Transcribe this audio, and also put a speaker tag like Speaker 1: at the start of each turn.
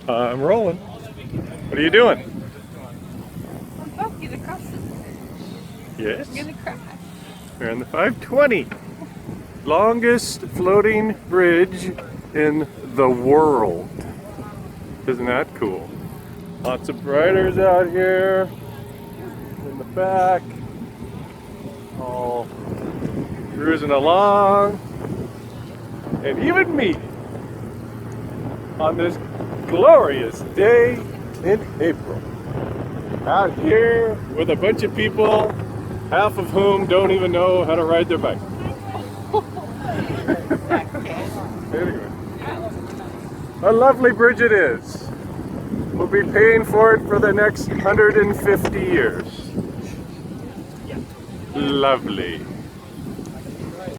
Speaker 1: I'm rolling. What are you doing?
Speaker 2: I'm walking across the bridge.
Speaker 1: Yes.
Speaker 2: I'm gonna crash.
Speaker 1: We're on the 520. Longest floating bridge in the world. Isn't that cool? Lots of riders out here in the back, all cruising along. And even me, on this glorious day in April, out here with a bunch of people, half of whom don't even know how to ride their bike. Anyway, a lovely bridge it is. We'll be paying for it for the next 150 years. Lovely.